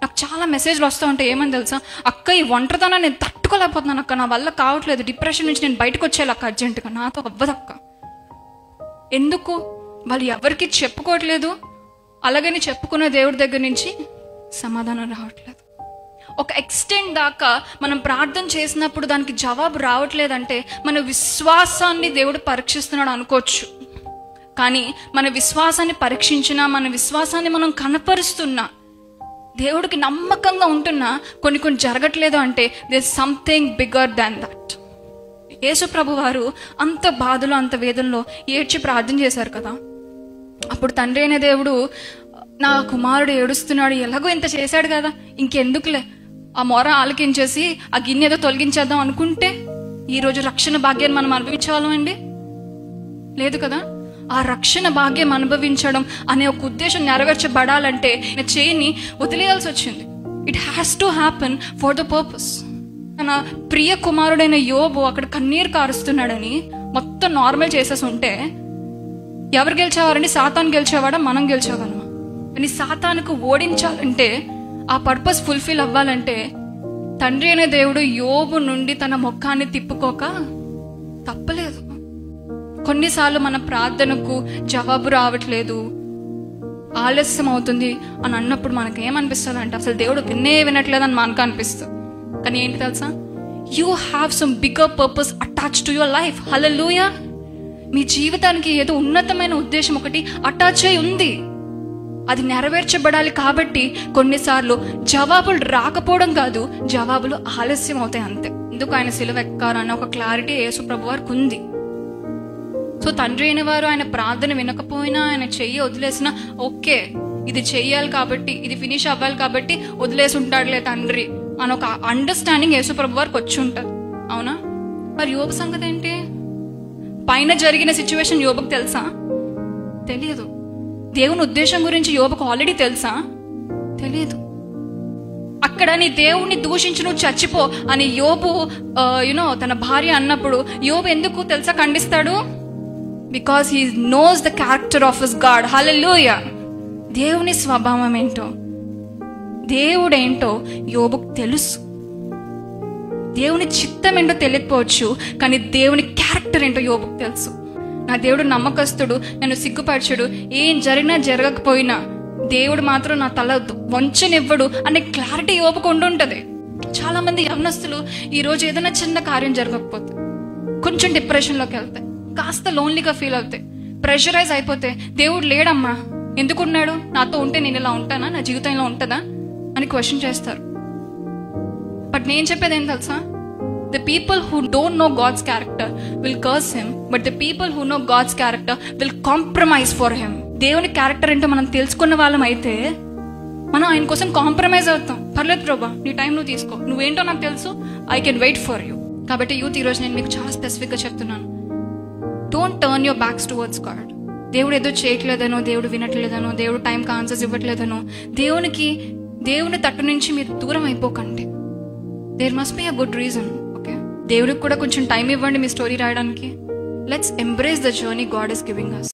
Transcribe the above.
నాకు చాలా మెసేజ్లు వస్తూ ఉంటాయి. ఏమని తెలుసా, అక్క ఈ ఒంటరితనాన్ని నేను తట్టుకోలేకపోతున్నాను అక్క, నా వల్ల కావట్లేదు, డిప్రెషన్ నుంచి నేను బయటకు వచ్చేయాలి అక్క, అర్జెంటుగా నాతో అవ్వదక్క. ఎందుకు? వాళ్ళు ఎవరికి చెప్పుకోవట్లేదు, అలాగని చెప్పుకున్న దేవుడి దగ్గర నుంచి సమాధానం రావట్లేదు. ఒక ఎక్స్టెంట్ దాకా మనం ప్రార్థన చేసినప్పుడు దానికి జవాబు రావట్లేదంటే మన విశ్వాసాన్ని దేవుడు పరీక్షిస్తున్నాడు అనుకోవచ్చు. కానీ మన విశ్వాసాన్ని పరీక్షించినా, మన విశ్వాసాన్ని మనం కనపరుస్తున్నా, దేవుడికి నమ్మకంగా ఉంటున్నా కొన్ని జరగట్లేదు అంటే there is something bigger than that. Yesu ప్రభు వారు అంత బాధలో అంత వేదనలో ఏడ్చి ప్రార్థన చేశారు కదా. అప్పుడు తండ్రి అయిన దేవుడు, నా కుమారుడు ఏడుస్తున్నాడు, ఎలాగో ఇంత చేశాడు కదా, ఇంకెందుకులే ఆ మొర ఆలకించేసి ఆ గిన్నె ఏదో తొలగించేద్దాం అనుకుంటే ఈరోజు రక్షణ భాగ్యాన్ని మనం అనుభవించాలం అండి? లేదు కదా. ఆ రక్షణ భాగ్యం అనుభవించడం అనే ఒక ఉద్దేశం నెరవేర్చబడాలంటే చేయని వదిలేయాల్సి వచ్చింది. It has to happen for the purpose. తన ప్రియ కుమారుడైన యోబు అక్కడ కన్నీరు కారుస్తున్నాడని మొత్తం నార్మల్ చేసేసి ఉంటే ఎవరు గెలిచేవారండి? సాతాను గెలిచేవాడా, మనం గెలిచేవాళ్ళమా? కానీ సాతానుకు ఓడించాలంటే, ఆ పర్పస్ ఫుల్ఫిల్ అవ్వాలంటే తండ్రి అయిన దేవుడు యోబు నుండి తన ముఖాన్ని తిప్పుకోక తప్పలేదు. కొన్నిసార్లు మన ప్రార్థనకు జవాబు రావట్లేదు, ఆలస్యం అవుతుంది అని అన్నప్పుడు మనకు ఏమనిపిస్తుంది అంటే అసలు దేవుడు వినట్లేదని మనకు అనిపిస్తుంది. కానీ ఏంటి తెలుసా, you have some bigger purpose attach to your life. Hallelujah. మీ జీవితానికి ఏదో ఉన్నతమైన ఉద్దేశం ఒకటి అటాచ్ అయి ఉంది, అది నెరవేర్చబడాలి. కాబట్టి కొన్నిసార్లు జవాబులు రాకపోవడం కాదు, జవాబులు ఆలస్యం అవుతాయి అంతే. ఎందుకు ఆయన సిలువ ఎక్కారన్న ఒక క్లారిటీ యేసు ప్రభు వారికి ఉంది. సో తండ్రి అయిన వారు ఆయన ప్రార్థన వినకపోయినా, ఆయన చెయ్యి వదిలేసినా, ఓకే ఇది చెయ్యాలి కాబట్టి, ఇది ఫినిష్ అవ్వాలి కాబట్టి వదిలేసి ఉంటాడులే తండ్రి అని ఒక అండర్స్టాండింగ్ యేసు ప్రభు వారికి వచ్చి ఉంటుంది. అవునా? మరి యోబు సంగతి ఏంటి? పైన జరిగిన సిచ్యువేషన్ యోబుకు తెలుసా? తెలియదు. దేవుని ఉద్దేశం గురించి యోబుకు ఆల్రెడీ తెలుసా? తెలియదు. అక్కడ నీ దేవుణ్ణి దూషించి నువ్వు చచ్చిపో అని యోబు తన భార్య అన్నప్పుడు యోబు ఎందుకు తెలుసా ఖండిస్తాడు? Because he knows the character of his God. Hallelujah. దేవుని స్వభావం ఏంటో, దేవుడేంటో యోబుకు తెలుసు. దేవుని చిత్తం ఏంటో తెలియకపోవచ్చు, కానీ దేవుని క్యారెక్టర్ ఏంటో యోబుకు తెలుసు. నా దేవుడు నమ్మకస్తుడు, నన్ను సిగ్గుపరచడు, ఏం జరిగినా జరగకపోయినా దేవుడు మాత్రం నా తల వంచనివ్వడు అనే క్లారిటీ యోబుకు ఉండుంటది. చాలా మంది యవనస్తులు ఈరోజు ఏదైనా చిన్న కార్యం జరగకపోతే కొంచెం డిప్రెషన్లోకి వెళ్తాయి, కాస్త లోన్లీగా ఫీల్ అవుతాయి, ప్రెషరైజ్ అయిపోతే దేవుడు లేడమ్మా, ఎందుకున్నాడు, నాతో ఉంటే నేను ఇలా ఉంటానా, నా జీవితం ఇలా ఉంటుందా అని క్వశ్చన్ చేస్తారు. బట్ నేను చెప్పేది ఏం తెలుసా, the people who don't know God's character will curse him, but the people who know God's character will compromise for him. దేవుని క్యారెక్టర్ ఏంటో మనం తెలుసుకున్న వాళ్ళం అయితే మనం ఆయన కోసం కాంప్రమైజ్ అవుతాం. పర్లేదు ప్రభా, నీ టైం నువ్వు తీసుకో, నువ్వేంటో నాకు తెలుసు, I can wait for you. కాబట్టి యూత్ ఈరోజు నేను మీకు చాలా స్పెసిఫిక్గా చెప్తున్నాను, don't turn your backs towards God. దేవుడు ఏదో చేయట్లేదనో, దేవుడు వినట్లేదనో, దేవుడు టైంకి ఆన్సర్స్ ఇవ్వట్లేదనో, దేవుని తట్టు నుంచి మీరు దూరం అయిపోకండి. There must be a good reason. Okay, దేవుడికి కూడా కొంచెం టైం ఇవ్వండి మీ స్టోరీ రాయడానికి. Let's embrace the journey God is giving us.